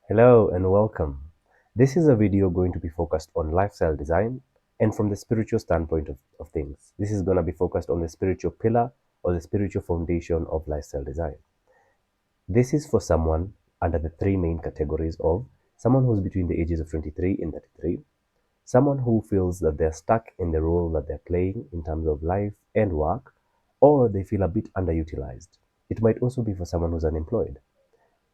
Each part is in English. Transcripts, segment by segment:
Hello and welcome. This is a video going to be focused on lifestyle design and from the spiritual standpoint of things. This is going to be focused on the spiritual pillar or the spiritual foundation of lifestyle design. This is for someone under the three main categories of someone who's between the ages of 23 and 33, someone who feels that they're stuck in the role that they're playing in terms of life and work, or they feel a bit underutilized. It might also be for someone who's unemployed.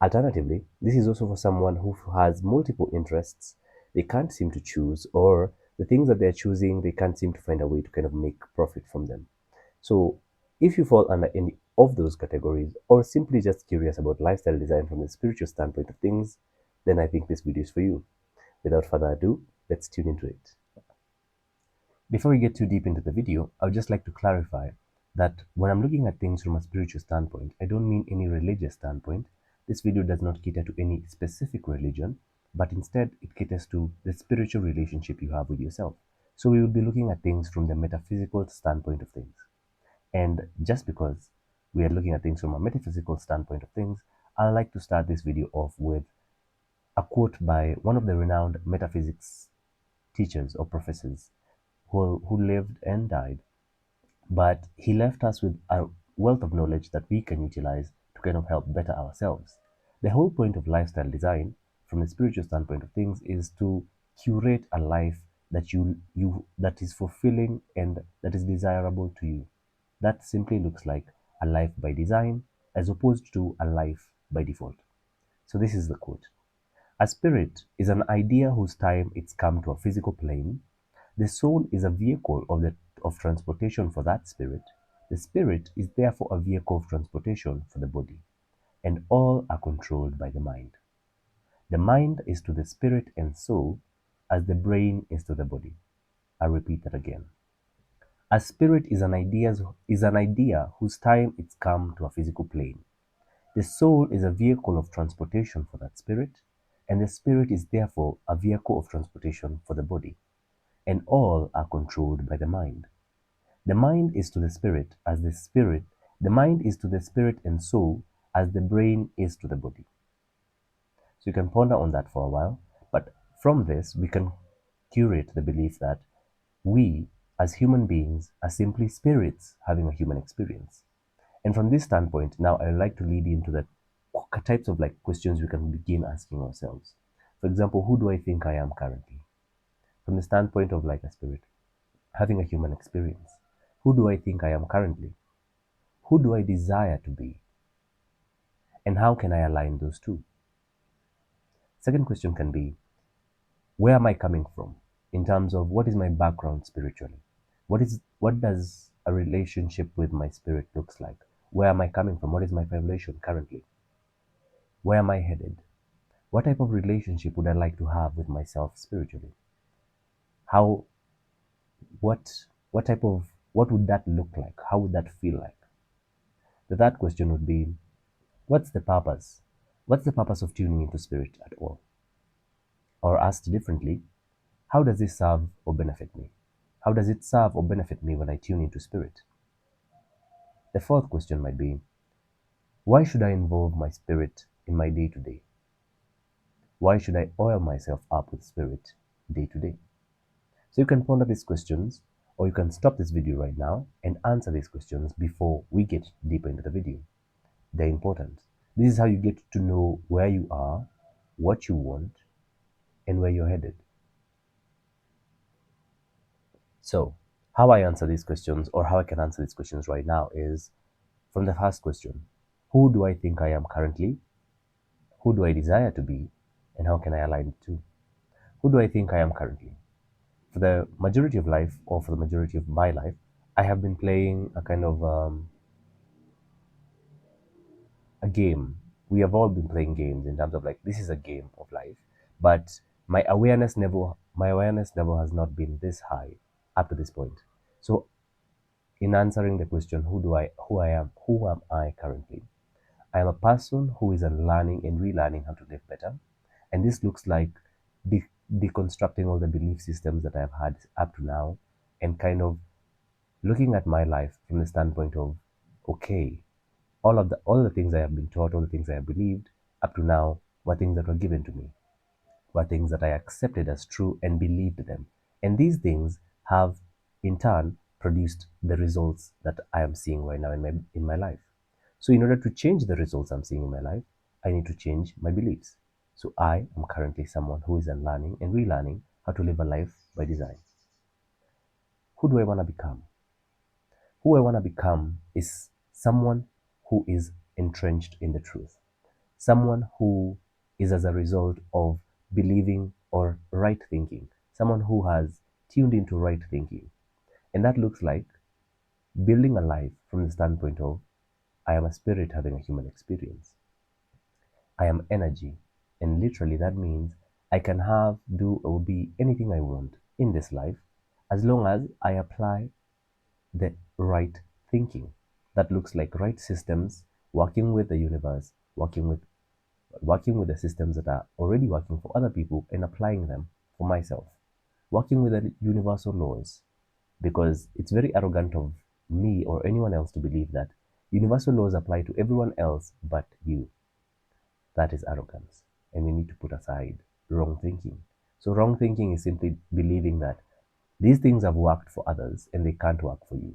Alternatively, this is also for someone who has multiple interests they can't seem to choose, or the things that they're choosing, they can't seem to find a way to kind of make profit from them. So, if you fall under any of those categories, or simply just curious about lifestyle design from the spiritual standpoint of things, then I think this video is for you. Without further ado, let's tune into it. Before we get too deep into the video, I would just like to clarify that when I'm looking at things from a spiritual standpoint, I don't mean any religious standpoint. This video does not cater to any specific religion, but instead it caters to the spiritual relationship you have with yourself. So we will be looking at things from the metaphysical standpoint of things. And just because we are looking at things from a metaphysical standpoint of things, I like to start this video off with a quote by one of the renowned metaphysics teachers or professors who lived and died, but he left us with a wealth of knowledge that we can utilize to kind of help better ourselves. The whole point of lifestyle design, from the spiritual standpoint of things, is to curate a life that is fulfilling and that is desirable to you. That simply looks like a life by design as opposed to a life by default. So this is the quote. A spirit is an idea whose time it's come to a physical plane. The soul is a vehicle of transportation for that spirit. The spirit is therefore a vehicle of transportation for the body, and all are controlled by the mind. The mind is to the spirit and soul as the brain is to the body. I repeat that again. A spirit is an idea whose time it's come to a physical plane. The soul is a vehicle of transportation for that spirit, and the spirit is therefore a vehicle of transportation for the body, and all are controlled by the mind. The mind is to the spirit as the spirit, the mind is to the spirit and soul as the brain is to the body. So you can ponder on that for a while, but from this we can curate the belief that we as human beings are simply spirits having a human experience. And from this standpoint, now I would like to lead into the types of questions we can begin asking ourselves. For example, who do I think I am currently? From the standpoint of like a spirit, having a human experience. Who do I think I am currently? Who do I desire to be? And how can I align those two? Second question can be, where am I coming from? In terms of what is my background spiritually? What does a relationship with my spirit looks like? Where am I coming from? What is my foundation currently? Where am I headed? What type of relationship would I like to have with myself spiritually? How what would that look like? How would that feel like? The third question would be, what's the purpose? What's the purpose of tuning into spirit at all? Or asked differently, how does this serve or benefit me? How does it serve or benefit me when I tune into spirit? The fourth question might be, why should I involve my spirit in my day to day? Why should I oil myself up with spirit day to day? So you can ponder these questions, or you can stop this video right now and answer these questions before we get deeper into the video. They're important. This is how you get to know where you are, what you want, and where you're headed. So, how I answer these questions, or how I can answer these questions right now, is from the first question: who do I think I am currently? Who do I desire to be? And how can I align the two? Who do I think I am currently? For the majority of life, or for the majority of my life, I have been playing a kind of a game. We have all been playing games in terms of like this is a game of life, but my awareness level has not been this high up to this point. So in answering the question, who am I currently? I am a person who is learning and relearning how to live better, and this looks like deconstructing all the belief systems that I've had up to now, and kind of looking at my life from the standpoint of, okay, all the things I have been taught, all the things I have believed up to now, were things that were given to me, were things that I accepted as true and believed them. And these things have, in turn, produced the results that I am seeing right now in my life. So, in order to change the results I'm seeing in my life, I need to change my beliefs. So, I am currently someone who is unlearning and relearning how to live a life by design. Who do I want to become? Who I want to become is someone who is entrenched in the truth, someone who is as a result of believing or right thinking, someone who has tuned into right thinking. And that looks like building a life from the standpoint of I am a spirit having a human experience. I am energy. And literally, that means I can have, do, or be anything I want in this life as long as I apply the right thinking. That looks like right systems, working with the universe, working with the systems that are already working for other people and applying them for myself. Working with the universal laws, because it's very arrogant of me or anyone else to believe that universal laws apply to everyone else but you. That is arrogance. And we need to put aside wrong thinking. So, wrong thinking is simply believing that these things have worked for others and they can't work for you.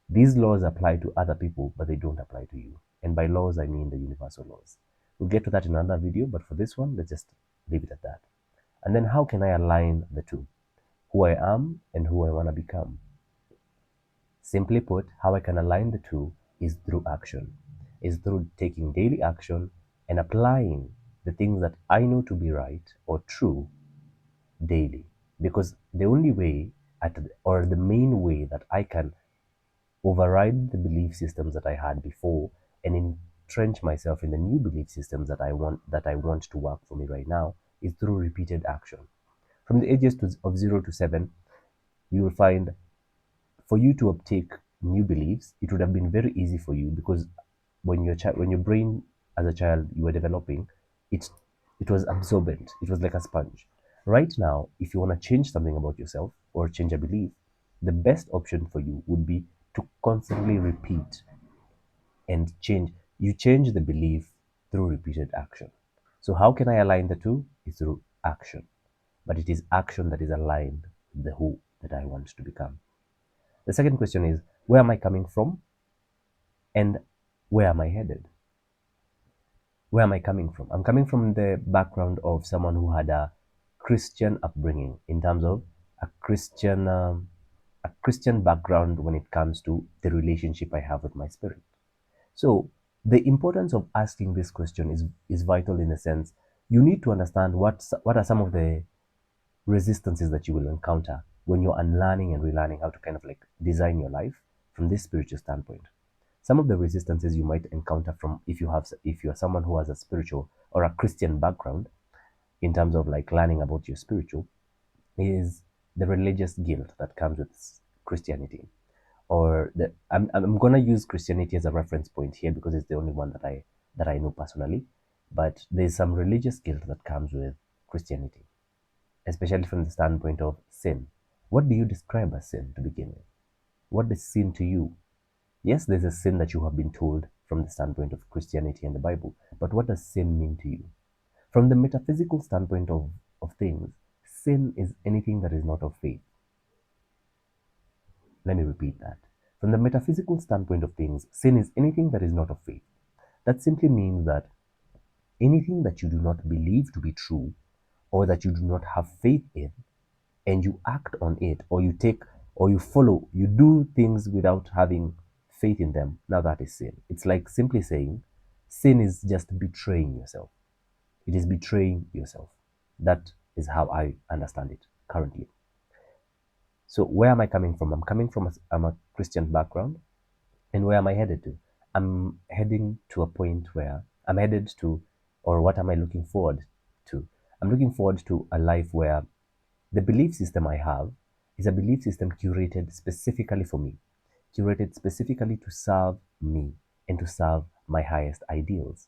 These laws apply to other people, but they don't apply to you. And by laws, I mean the universal laws. We'll get to that in another video, but for this one, let's just leave it at that. And then how can I align the two? Who I am and who I want to become. Simply put, how I can align the two is through action, is through taking daily action and applying the things that I know to be right or true daily. Because the only way, or the main way that I can override the belief systems that I had before and entrench myself in the new belief systems that I want to work for me right now is through repeated action. From the ages of 0 to 7, you will find for you to uptake new beliefs, it would have been very easy for you because when your brain as a child you were developing, it it was absorbent. It was like a sponge. Right now, if you want to change something about yourself or change a belief, the best option for you would be to constantly repeat and change. You change the belief through repeated action. So how can I align the two? It's through action. But it is action that is aligned with the who that I want to become. The second question is, where am I coming from and where am I headed? Where am I coming from? I'm coming from the background of someone who had a Christian upbringing, in terms of a Christian background when it comes to the relationship I have with my spirit. So the importance of asking this question is vital, in the sense you need to understand what are some of the resistances that you will encounter when you're unlearning and relearning how to kind of like design your life from this spiritual standpoint. Some of the resistances you might encounter from if you're someone who has a spiritual or a Christian background, in terms of like learning about your spiritual, is the religious guilt that comes with Christianity. Or I'm gonna use Christianity as a reference point here because it's the only one that I know personally. But there's some religious guilt that comes with Christianity, especially from the standpoint of sin. What do you describe as sin to begin with? What is sin to you? Yes, there's a sin that you have been told from the standpoint of Christianity and the Bible, but what does sin mean to you? From the metaphysical standpoint of things, sin is anything that is not of faith. Let me repeat that. From the metaphysical standpoint of things, sin is anything that is not of faith. That simply means that anything that you do not believe to be true or that you do not have faith in, and you act on it, or you take, or you follow, you do things without having faith in them, now that is sin. It's like simply saying sin is just betraying yourself. It is betraying yourself. That is how I understand it currently. So where am I coming from? I'm a Christian background. And where am I headed to? I'm heading to a point where I'm headed to, or what am I looking forward to? I'm looking forward to a life where the belief system I have is a belief system curated specifically for me, curated specifically to serve me and to serve my highest ideals.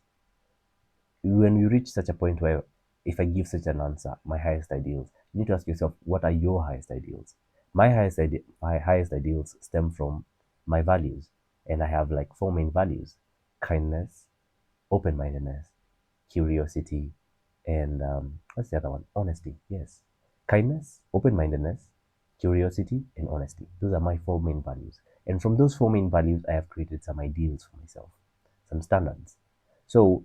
When you reach such a point where, if I give such an answer, my highest ideals, you need to ask yourself, what are your highest ideals? My highest ideals stem from my values, and I have like four main values: kindness, open-mindedness, curiosity, and what's the other one? Honesty. Yes. Kindness, open mindedness, curiosity, and honesty. Those are my four main values. And from those four main values, I have created some ideals for myself, some standards. So,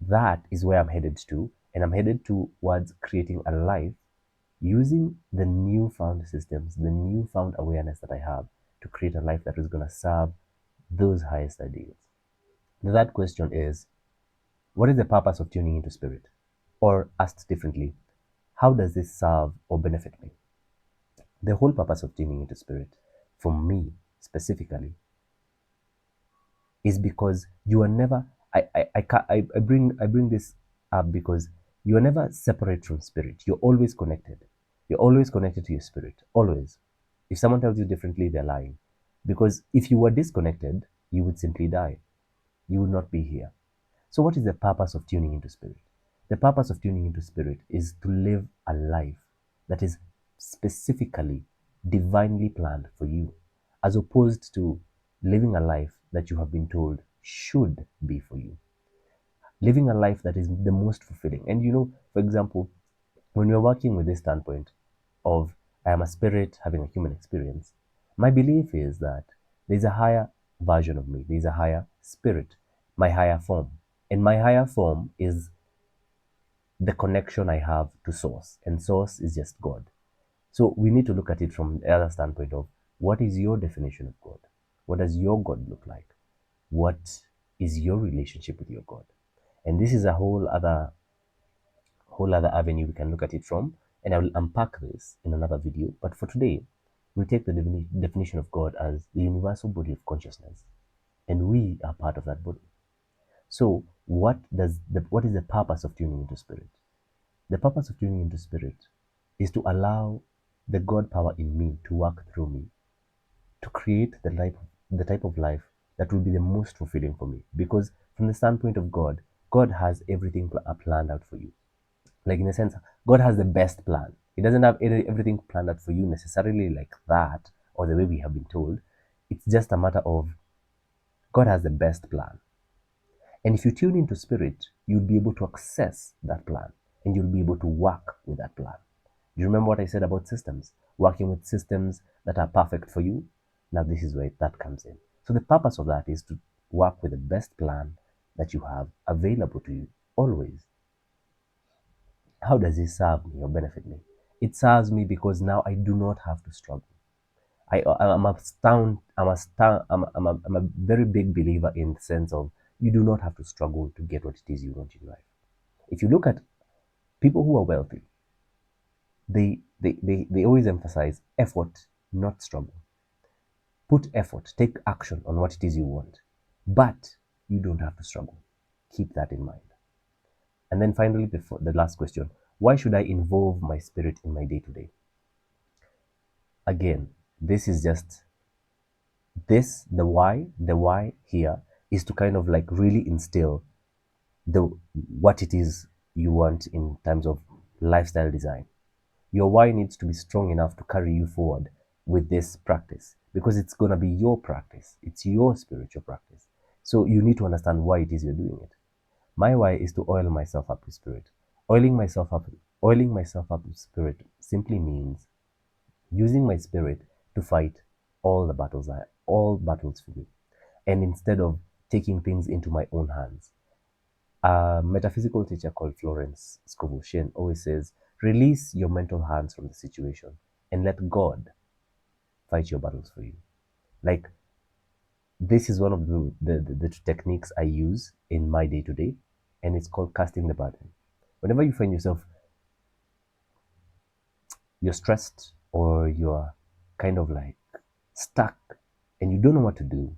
that is where I'm headed to. And I'm headed towards creating a life using the newfound systems, the newfound awareness that I have to create a life that is going to serve those highest ideals. The third question is, what is the purpose of tuning into spirit? Or asked differently, how does this serve or benefit me? The whole purpose of tuning into spirit, for me specifically, is because you are never. I bring this up because you are never separate from spirit. You're always connected. You're always connected to your spirit. Always. If someone tells you differently, they're lying. Because if you were disconnected, you would simply die. You would not be here. So, what is the purpose of tuning into spirit? The purpose of tuning into spirit is to live a life that is specifically, divinely planned for you, as opposed to living a life that you have been told should be for you. Living a life that is the most fulfilling. And for example, when we're working with this standpoint of I am a spirit having a human experience, my belief is that there's a higher version of me, there's a higher spirit, my higher form. And my higher form is the connection I have to source, and source is just God. So we need to look at it from the other standpoint of what is your definition of God? What does your God look like? What is your relationship with your God? And this is a whole other avenue we can look at it from, and I will unpack this in another video. But for today, we'll take the definition of God as the universal body of consciousness, and we are part of that body. So what is the purpose of tuning into spirit? The purpose of tuning into spirit is to allow the God power in me to work through me to create the type of life that will be the most fulfilling for me. Because from the standpoint of God, God has everything planned out for you. Like, in a sense, God has the best plan. He doesn't have everything planned out for you necessarily like that, or the way we have been told. It's just a matter of God has the best plan. And if you tune into spirit, you'll be able to access that plan, and you'll be able to work with that plan. Do you remember what I said about systems? Working with systems that are perfect for you? Now, this is where that comes in. So the purpose of that is to work with the best plan that you have available to you always. How does it serve me or benefit me? It serves me because now I do not have to struggle. I'm a very big believer in the sense of you do not have to struggle to get what it is you want in life. If you look at people who are wealthy, they always emphasize effort, not struggle. Put effort, take action on what it is you want, but you don't have to struggle. Keep that in mind. And then finally, the last question, why should I involve my spirit in my day to day? Again, this is just the why here is to kind of like really instill the what it is you want in terms of lifestyle design. Your why needs to be strong enough to carry you forward with this practice, because it's going to be your practice. It's your spiritual practice. So you need to understand why it is you're doing it. My why is to oil myself up with spirit. Oiling myself up, oiling myself up with spirit simply means using my spirit to fight all battles for me. And instead of taking things into my own hands, a metaphysical teacher called Florence Scovel always says, release your mental hands from the situation and let God fight your battles for you. Like, this is one of the techniques I use in my day to day, and it's called casting the burden. Whenever you find yourself, you're stressed or you're kind of like stuck and you don't know what to do,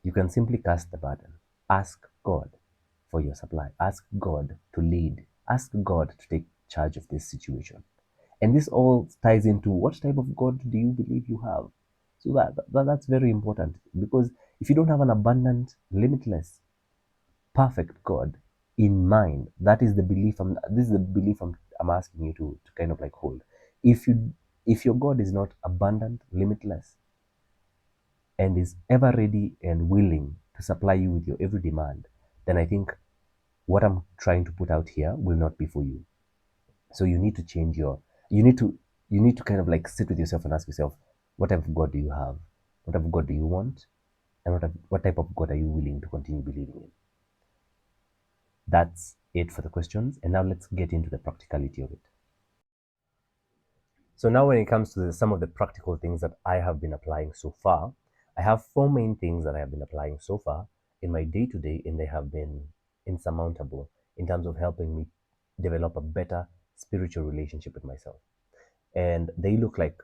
you can simply cast the burden. Ask God for your supply. Ask God to lead. Ask God to take charge of this situation. And this all ties into what type of God do you believe you have? So that's very important, because if you don't have an abundant, limitless, perfect God in mind, that is the belief. This is the belief I'm asking you to kind of like hold. If your God is not abundant, limitless, and is ever ready and willing to supply you with your every demand, then I think what I'm trying to put out here will not be for you. So you need to change your, you need to, you need to kind of like sit with yourself and ask yourself, what type of God do you have? What type of God do you want? And what type of God are you willing to continue believing in? That's it for the questions. And now let's get into the practicality of it. So now when it comes to some of the practical things that I have been applying so far, I have four main things that I have been applying so far in my day-to-day, and they have been insurmountable in terms of helping me develop a better spiritual relationship with myself. And they look like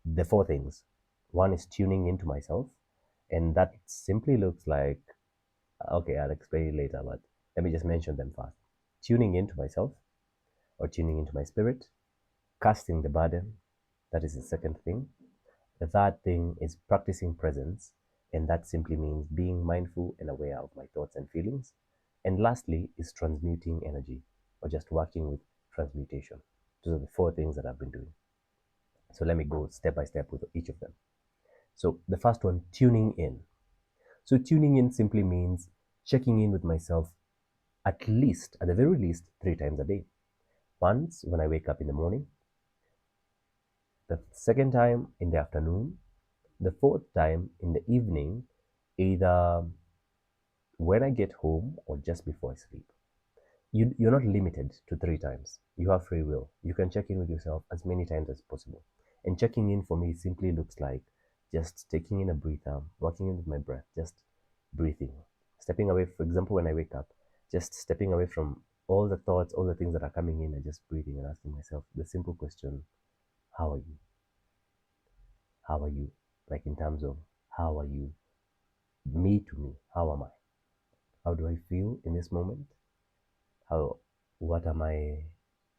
the four things. One is tuning into myself, and that simply looks like, okay, I'll explain it later, but let me just mention them first. Tuning into myself or tuning into my spirit, casting the burden, that is the second thing. The third thing is practicing presence, and that simply means being mindful and aware of my thoughts and feelings. And lastly is transmuting energy, or just working with transmutation. Those are the four things that I've been doing. So let me go step by step with each of them. So the first one, tuning in. So tuning in simply means checking in with myself at least, at the very least, 3 times a day. Once when I wake up in the morning, the second time in the afternoon, the fourth time in the evening, either when I get home or just before I sleep. You're not limited to 3 times. You have free will. You can check in with yourself as many times as possible. And checking in for me simply looks like just taking in a breather, working in with my breath, just breathing, stepping away. For example, when I wake up, just stepping away from all the thoughts, all the things that are coming in, and just breathing and asking myself the simple question, how are you? How are you? Like in terms of how are you? Me to me, how am I? How do I feel in this moment? How, what am I,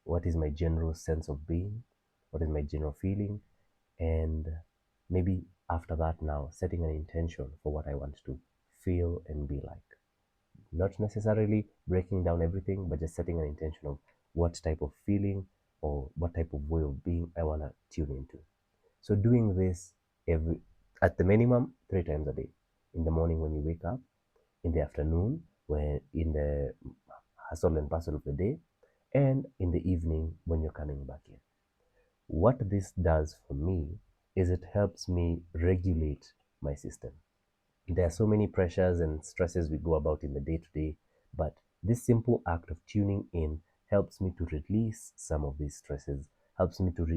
what is my general sense of being? What is my general feeling? And maybe after that, now setting an intention for what I want to feel and be like. Not necessarily breaking down everything, but just setting an intention of what type of feeling or what type of way of being I want to tune into. So doing this every, at the minimum, 3 times a day. In the morning when you wake up, in the afternoon when in the hustle and bustle of the day, and in the evening when you're coming back in. What this does for me is it helps me regulate my system. There are so many pressures and stresses we go about in the day to day, but this simple act of tuning in helps me to release some of these stresses, helps me to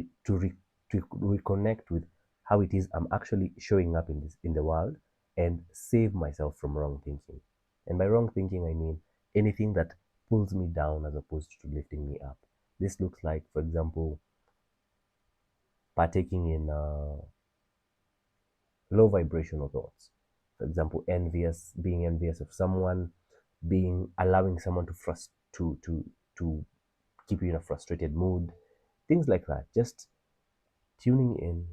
reconnect with how it is I'm actually showing up in the world, and save myself from wrong thinking. And by wrong thinking, I mean anything that pulls me down as opposed to lifting me up. This looks like, for example, partaking in low vibrational thoughts. For example, being envious of someone, being allowing someone to keep you in a frustrated mood, things like that. Just tuning in,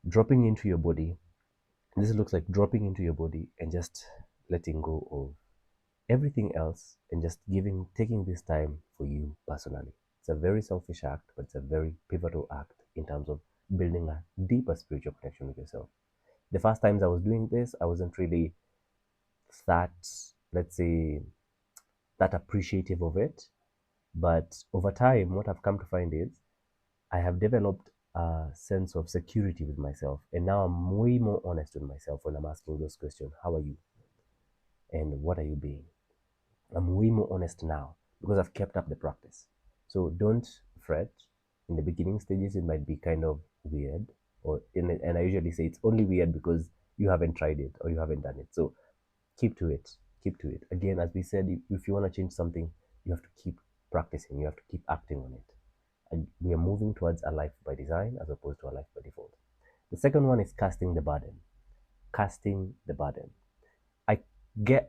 dropping into your body. This looks like dropping into your body and just letting go of everything else and just taking this time for you personally. It's a very selfish act, but it's a very pivotal act in terms of building a deeper spiritual connection with yourself. The first times I was doing this, I wasn't really that, let's say, that appreciative of it. But over time, what I've come to find is I have developed a sense of security with myself. And now I'm way more honest with myself when I'm asking those questions. How are you? And what are you being? I'm way more honest now because I've kept up the practice. So don't fret. In the beginning stages, it might be kind of weird, and I usually say it's only weird because you haven't tried it or you haven't done it. So keep to it. Keep to it. Again, as we said, if you want to change something, you have to keep practicing. You have to keep acting on it. And we are moving towards a life by design as opposed to a life by default. The second one is casting the burden. Casting the burden. I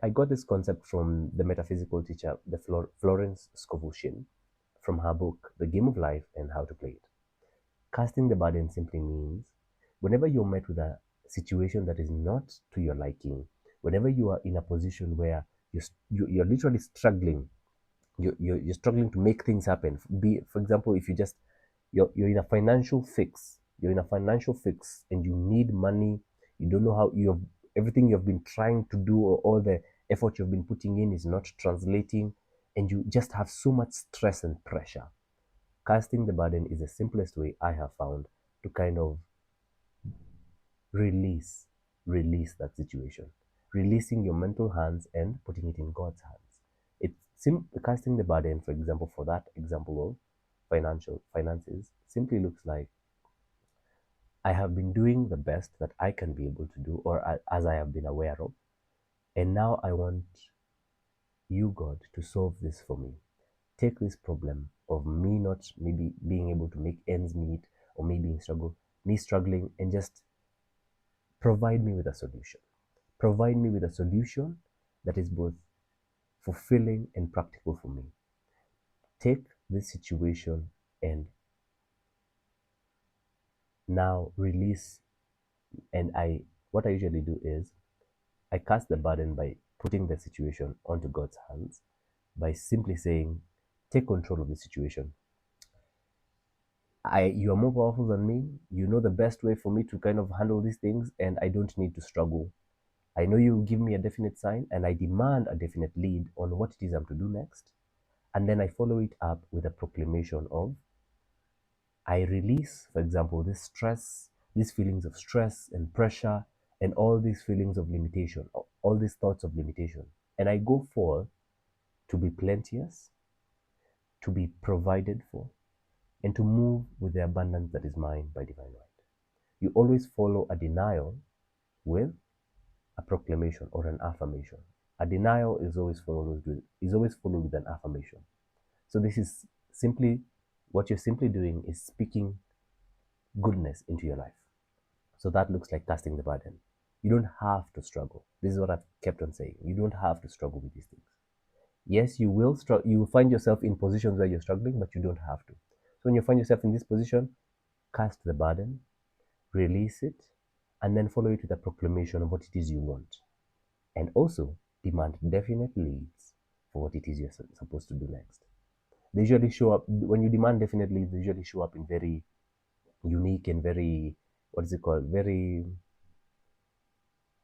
I got this concept from the metaphysical teacher, the Florence Scovel, from her book, The Game of Life and How to Play It. Casting the burden simply means whenever you're met with a situation that is not to your liking, whenever you are in a position where you're literally struggling, you're struggling to make things happen. For example, if you're in a financial fix, and you need money, you don't know how, everything you've been trying to do, or all the effort you've been putting in is not translating, and you just have so much stress and pressure. Casting the burden is the simplest way I have found to kind of release that situation, releasing your mental hands and putting it in God's hands. Casting the burden, for example, for that example of finances, simply looks like I have been doing the best that I can be able to do, or as I have been aware of, and now I want you, God, to solve this for me. Take this problem of me not maybe being able to make ends meet, or me struggling, and just provide me with a solution. Provide me with a solution that is both fulfilling and practical for me. Take this situation and now release. And what I usually do is I cast the burden by putting the situation onto God's hands, by simply saying, take control of the situation. You are more powerful than me. You know the best way for me to kind of handle these things, and I don't need to struggle. I know you give me a definite sign, and I demand a definite lead on what it is I'm to do next. And then I follow it up with a proclamation of, I release, for example, this stress, these feelings of stress and pressure, and all these feelings of limitation, all these thoughts of limitation. And I go forth to be plenteous, to be provided for, and to move with the abundance that is mine by divine right. You always follow a denial with a proclamation or an affirmation. A denial is always followed with an affirmation. So this is simply what you're simply doing is speaking goodness into your life. So that looks like casting the burden. You don't have to struggle. This is what I've kept on saying. You don't have to struggle with these things. Yes, you will struggle. You will find yourself in positions where you're struggling, but you don't have to. So when you find yourself in this position, cast the burden, release it, and then follow it with a proclamation of what it is you want. And also demand definite leads for what it is you're supposed to do next. They usually show up, when you demand definite leads, they usually show up in very unique and very, what is it called, very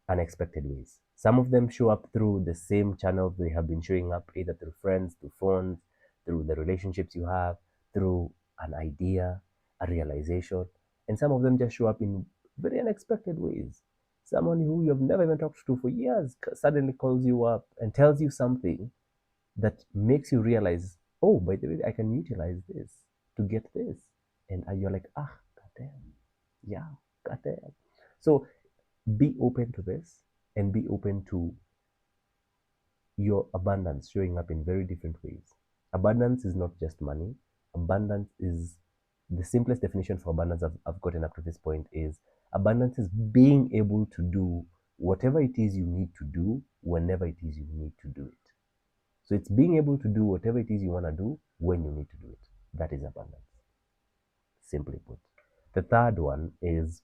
unexpected ways. Some of them show up through the same channels they have been showing up, either through friends, through phones, through the relationships you have, through an idea, a realization. And some of them just show up in very unexpected ways. Someone who you've never even talked to for years suddenly calls you up and tells you something that makes you realize, oh, by the way, I can utilize this to get this. And you're like, goddamn, yeah, goddamn. So be open to this, and be open to your abundance showing up in very different ways. Abundance is not just money. Abundance is the simplest definition for abundance I've gotten up to this point is abundance is being able to do whatever it is you need to do whenever it is you need to do it. So it's being able to do whatever it is you want to do when you need to do it. That is abundance, simply put. The third one is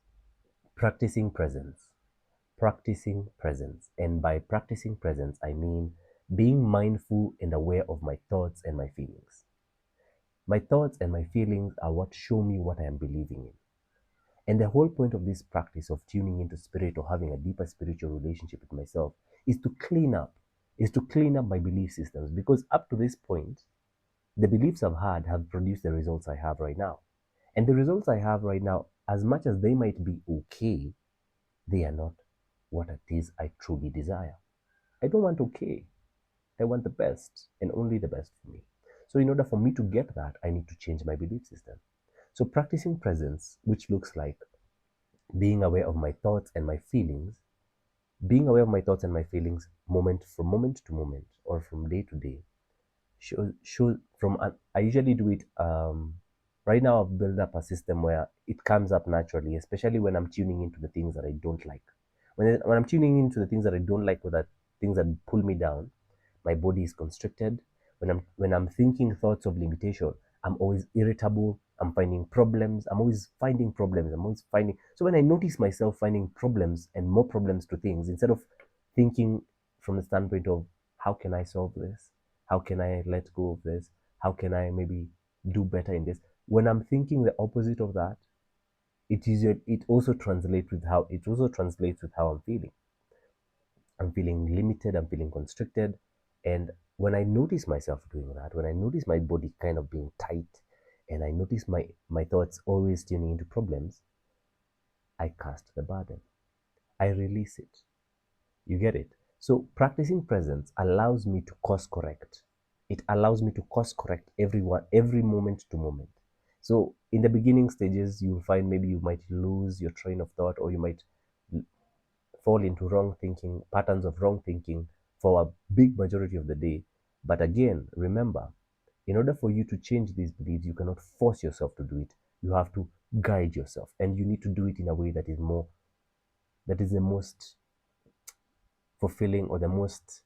practicing presence. Practicing presence. And by practicing presence, I mean being mindful and aware of my thoughts and my feelings. My thoughts and my feelings are what show me what I am believing in. And the whole point of this practice of tuning into spirit or having a deeper spiritual relationship with myself is to clean up, my belief systems. Because up to this point, the beliefs I've had have produced the results I have right now. And the results I have right now, as much as they might be okay, they are not what it is I truly desire. I don't want okay. I want the best and only the best for me. So in order for me to get that, I need to change my belief system. So practicing presence, which looks like being aware of my thoughts and my feelings, moment from moment to moment or from day to day, I usually do it right now. I've built up a system where it comes up naturally, especially when I'm tuning into the things that I don't like. When I'm tuning into the things that I don't like, or that things that pull me down, my body is constricted. When I'm thinking thoughts of limitation, I'm always irritable. I'm always finding problems. So when I notice myself finding problems and more problems to things, instead of thinking from the standpoint of how can I solve this, how can I let go of this, how can I maybe do better in this, when I'm thinking the opposite of that, it also translates with how I'm feeling. I'm feeling limited, I'm feeling constricted. And when I notice myself doing that, when I notice my body kind of being tight, and I notice my thoughts always tuning into problems, I cast the burden. I release it. You get it? So practicing presence allows me to course correct. It allows me to course correct every moment to moment. So in the beginning stages, you will find maybe you might lose your train of thought, or you might fall into wrong thinking, patterns of wrong thinking for a big majority of the day. But again, remember, in order for you to change these beliefs, you cannot force yourself to do it. You have to guide yourself, and you need to do it in a way that is the most fulfilling or the most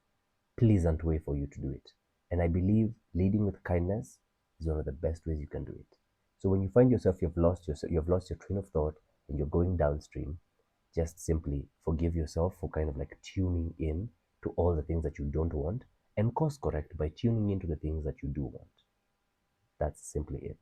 pleasant way for you to do it. And I believe leading with kindness is one of the best ways you can do it. So when you find yourself you've lost your train of thought and you're going downstream, just simply forgive yourself for kind of like tuning in to all the things that you don't want, and course correct by tuning into the things that you do want. That's simply it.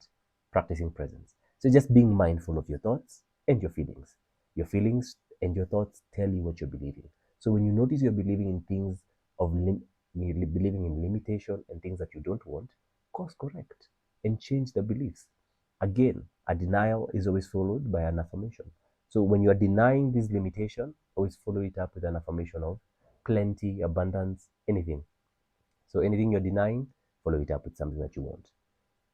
Practicing presence. So just being mindful of your thoughts and your feelings. Your feelings and your thoughts tell you what you're believing. So when you notice you're believing in things you're believing in limitation and things that you don't want, course correct and change the beliefs. Again, a denial is always followed by an affirmation. So when you are denying this limitation, always follow it up with an affirmation of plenty, abundance, anything. So anything you're denying, follow it up with something that you want.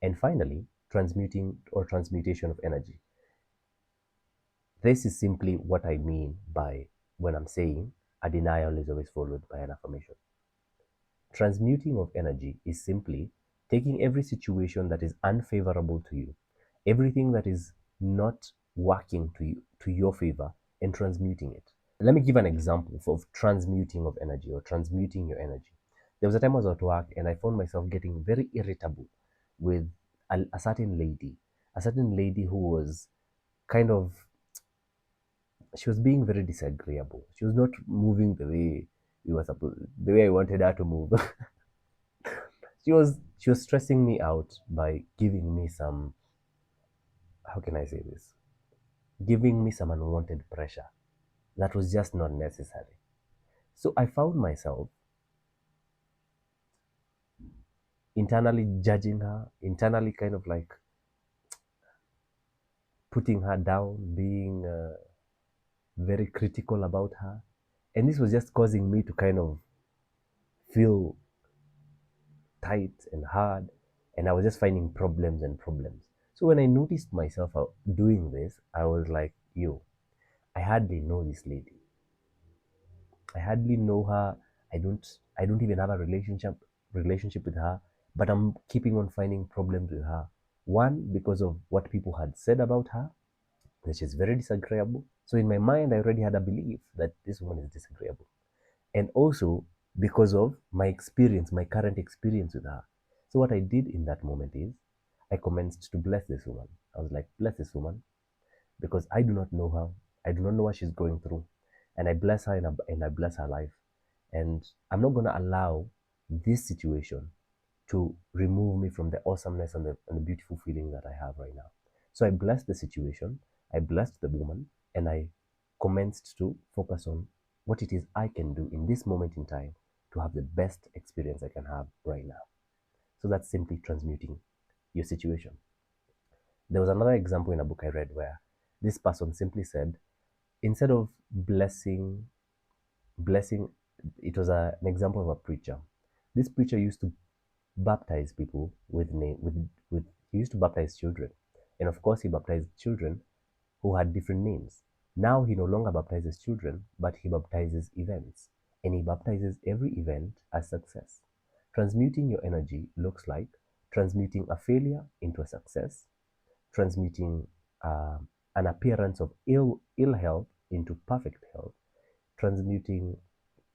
And finally, transmuting or transmutation of energy. This is simply what I mean by when I'm saying a denial is always followed by an affirmation. Transmuting of energy is simply taking every situation that is unfavorable to you, everything that is not working to your favor, and transmuting it. Let me give an example of transmuting of energy or transmuting your energy. There was a time I was at work and I found myself getting very irritable with a certain lady who was kind of, she was being very disagreeable. She was not moving the way I wanted her to move. She was stressing me out by giving me some, how can I say this? Giving me some unwanted pressure that was just not necessary. So I found myself internally judging her, internally kind of like putting her down, being very critical about her. And this was just causing me to kind of feel tight and hard. And I was just finding problems and problems. So when I noticed myself doing this, I was like, yo, I hardly know this lady. I hardly know her. I don't even have a relationship with her, but I'm keeping on finding problems with her. One, because of what people had said about her, which is very disagreeable. So in my mind, I already had a belief that this woman is disagreeable. And also because of my experience, my current experience with her. So what I did in that moment is I commenced to bless this woman. I was like, bless this woman, because I do not know her. I do not know what she's going through. And I bless her and I bless her life. And I'm not going to allow this situation to remove me from the awesomeness and the beautiful feeling that I have right now. So I blessed the situation, I blessed the woman, and I commenced to focus on what it is I can do in this moment in time to have the best experience I can have right now. So that's simply transmuting your situation. There was another example in a book I read where this person simply said, instead of blessing, it was an example of a preacher. This preacher used to baptize people with name with he used to baptize children, and of course he baptized children who had different names. Now he no longer baptizes children, but he baptizes events, and he baptizes every event as success. Transmuting your energy looks like transmuting a failure into a success, transmuting an appearance of ill health into perfect health, transmuting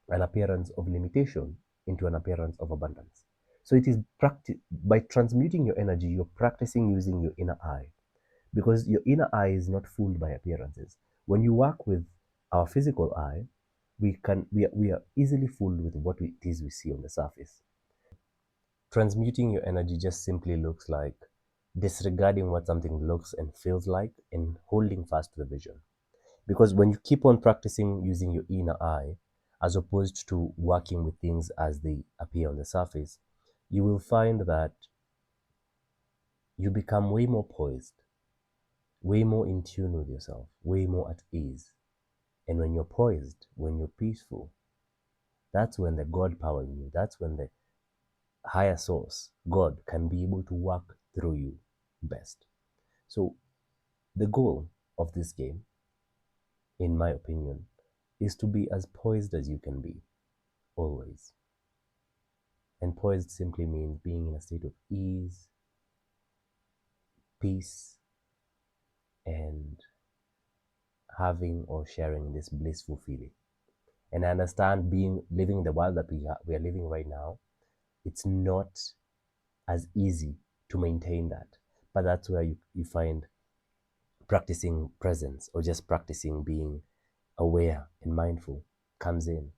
an appearance of limitation into an appearance of abundance. So it is by transmuting your energy, you're practicing using your inner eye, because your inner eye is not fooled by appearances. When you work with our physical eye, we are easily fooled with what it is we see on the surface. Transmuting your energy just simply looks like disregarding what something looks and feels like and holding fast to the vision. Because when you keep on practicing using your inner eye, as opposed to working with things as they appear on the surface, you will find that you become way more poised, way more in tune with yourself, way more at ease. And when you're poised, when you're peaceful, that's when the God power in you, that's when the higher source, God, can be able to work through you best. So the goal of this game, in my opinion, is to be as poised as you can be, always. And poised simply means being in a state of ease, peace, and having or sharing this blissful feeling. And I understand living the world that we are living right now, it's not as easy to maintain that. But that's where you find practicing presence or just practicing being aware and mindful comes in,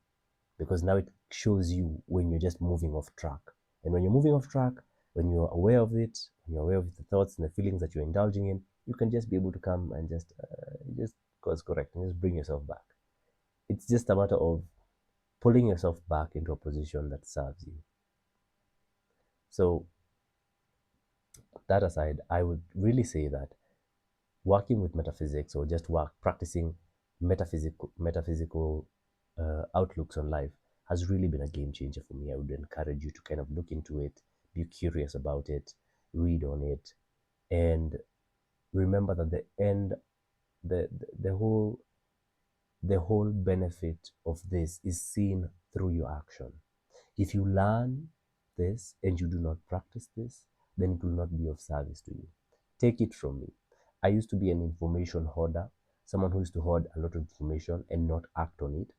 because now it shows you when you're just moving off track. And when you're moving off track, when you're aware of it, when you're aware of the thoughts and the feelings that you're indulging in, you can just be able to come and just course correct and just bring yourself back. It's just a matter of pulling yourself back into a position that serves you. So that aside, I would really say that working with metaphysics or just practicing metaphysical outlooks on life has really been a game changer for me. I would encourage you to kind of look into it, be curious about it, read on it, and remember that the, the whole the whole benefit of this is seen through your action. If you learn this and you do not practice this, then it will not be of service to you. Take it from me. I used to be an information hoarder, someone who used to hoard a lot of information and not act on it.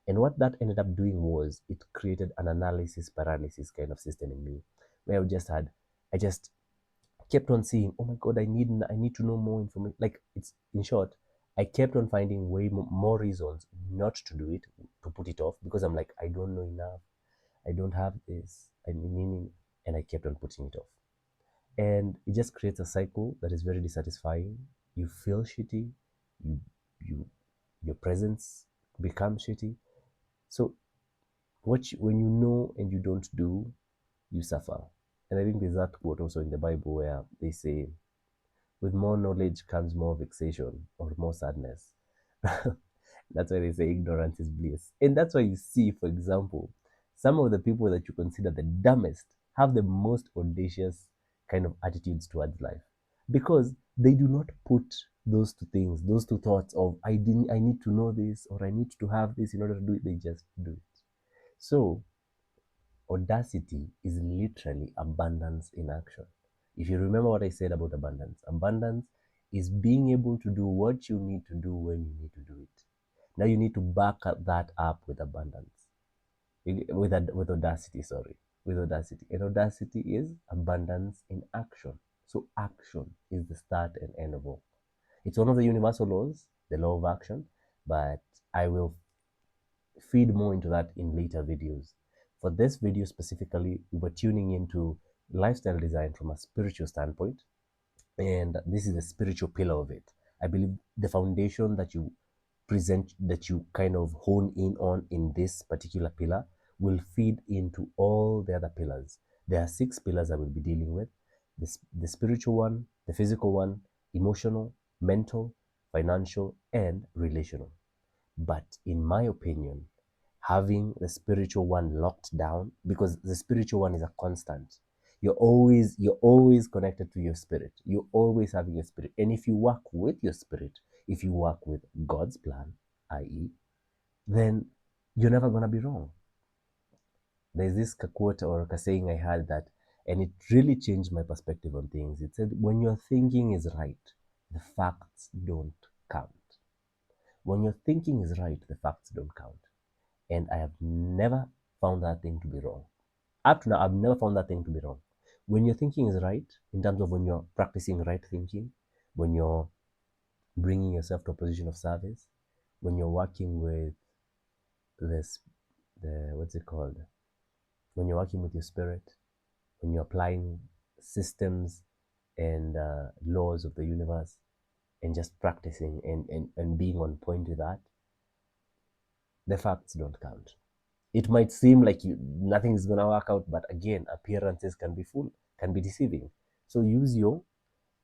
And what that ended up doing was it created an analysis paralysis kind of system in me, where I just kept on seeing, oh my God, I need to know more information. Like, it's in short, I kept on finding way more reasons not to do it, to put it off, because I'm like, I don't know enough. I don't have this. I mean, and I kept on putting it off. And it just creates a cycle that is very dissatisfying. You feel shitty. You, you, your presence becomes shitty. So when you know and you don't do, you suffer. And I think there's that quote also in the Bible where they say, with more knowledge comes more vexation or more sadness. That's why they say ignorance is bliss. And that's why you see, for example, some of the people that you consider the dumbest have the most audacious kind of attitudes towards life, because they do not put those two things, those two thoughts of I need to know this or I need to have this in order to do it. They just do it. So audacity is literally abundance in action. If you remember what I said about abundance is being able to do what you need to do when you need to do it. Now you need to back that up with abundance, with audacity, sorry, with audacity. And audacity is abundance in action. So action is the start and end of all. It's one of the universal laws, the law of action, but I will feed more into that in later videos. For this video specifically, we were tuning into lifestyle design from a spiritual standpoint, and this is the spiritual pillar of it. I believe the foundation that you present, that you kind of hone in on in this particular pillar, will feed into all the other pillars. There are 6 pillars I will be dealing with: the spiritual one, the physical one, emotional, mental, financial, and relational. But in my opinion, having the spiritual one locked down, because the spiritual one is a constant. You're always connected to your spirit. You're always having a spirit. And if you work with your spirit, if you work with God's plan, i.e., then you're never gonna be wrong. There's this quote or a saying I had that, and it really changed my perspective on things. It said, when your thinking is right, the facts don't count. When your thinking is right, the facts don't count. And I have never found that thing to be wrong. Up to now, I've never found that thing to be wrong. When your thinking is right, in terms of when you're practicing right thinking, when you're bringing yourself to a position of service, when you're working with this, what's it called? When you're working with your spirit, when you're applying systems and laws of the universe, and just practicing and being on point with that, The facts don't count. It might seem like nothing is going to work out, but again, appearances can be can be deceiving. So use your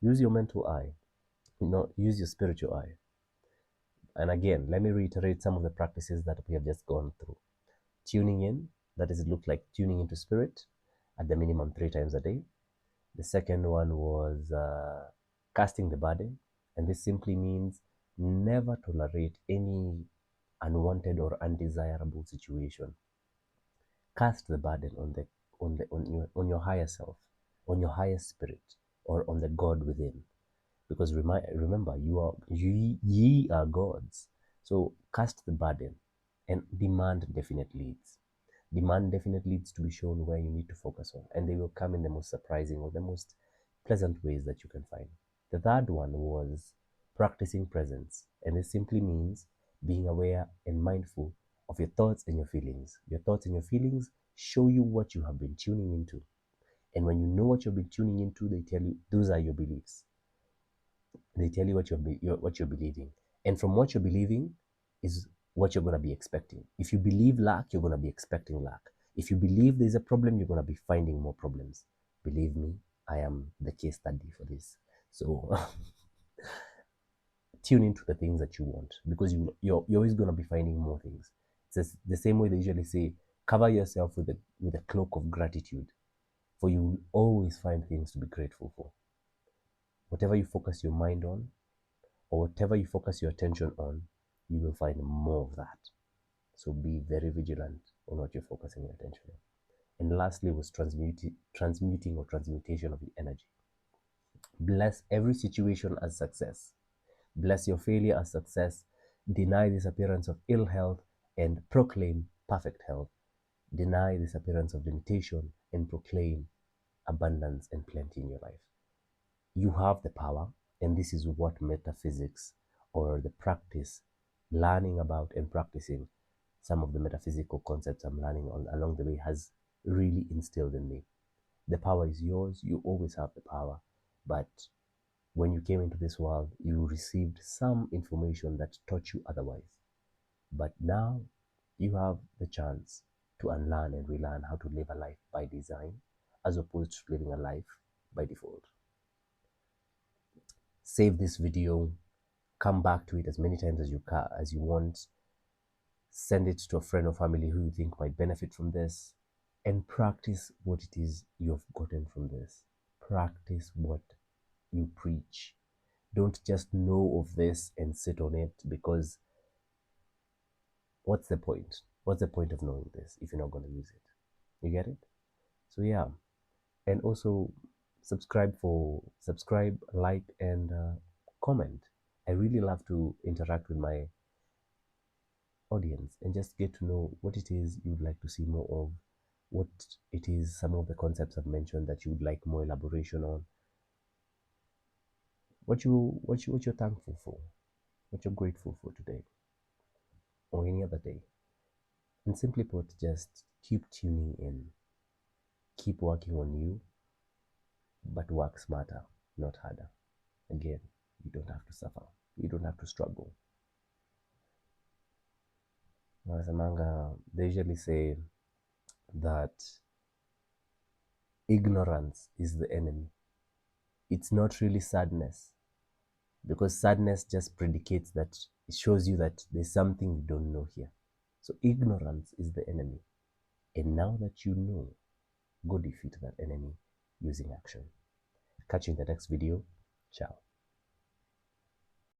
mental eye, use your spiritual eye. And again, let me reiterate some of the practices that we have just gone through. Tuning in, that is, it looked like tuning into spirit at the minimum 3 times a day. The second one was casting the burden, and this simply means never tolerate any unwanted or undesirable situation. Cast the burden on your higher self, on your higher spirit, or on the God within. Because remember, ye are gods. So cast the burden and demand definite leads. Demand definite leads to be shown where you need to focus on, and they will come in the most surprising or the most pleasant ways that you can find. The third one was practicing presence, and this simply means being aware and mindful of your thoughts and your feelings. Your thoughts and your feelings show you what you have been tuning into. And when you know what you've been tuning into, they tell you those are your beliefs. They tell you what you're believing. And from what you're believing is what you're going to be expecting. If you believe lack, you're going to be expecting lack. If you believe there's a problem, you're going to be finding more problems. Believe me, I am the case study for this. So tune into the things that you want, because you're always going to be finding more things. It's the same way they usually say, cover yourself with a cloak of gratitude, for you will always find things to be grateful for. Whatever you focus your mind on, or whatever you focus your attention on, you will find more of that. So be very vigilant on what you're focusing your attention on. And lastly was transmuting or transmutation of the energy. Bless every situation as success. Bless your failure as success. Deny this appearance of ill health and proclaim perfect health. Deny this appearance of limitation and proclaim abundance and plenty in your life. You have the power, and this is what metaphysics, or the practice, learning about and practicing some of the metaphysical concepts I'm learning along the way, has really instilled in me. The power is yours. You always have the power. But when you came into this world, you received some information that taught you otherwise. But now you have the chance to unlearn and relearn how to live a life by design, as opposed to living a life by default. Save this video, come back to it as many times as you want. Send it to a friend or family who you think might benefit from this, and practice what it is you've gotten from this. Practice what you preach. Don't just know of this and sit on it, because what's the point? What's the point of knowing this if you're not going to use it? You get it? So yeah, and also subscribe, like, and comment. I really love to interact with my audience and just get to know what it is you'd like to see more of, what it is, some of the concepts I've mentioned that you would like more elaboration on, what you're thankful for, what you're grateful for today or any other day. And simply put, just keep tuning in, keep working on you, but work smarter, not harder. Again, you don't have to suffer, you don't have to struggle. They usually say that ignorance is the enemy. It's not really sadness, because sadness just predicates that, it shows you that there's something you don't know here. So ignorance is the enemy. And now that you know, go defeat that enemy using action. Catch you in the next video. Ciao.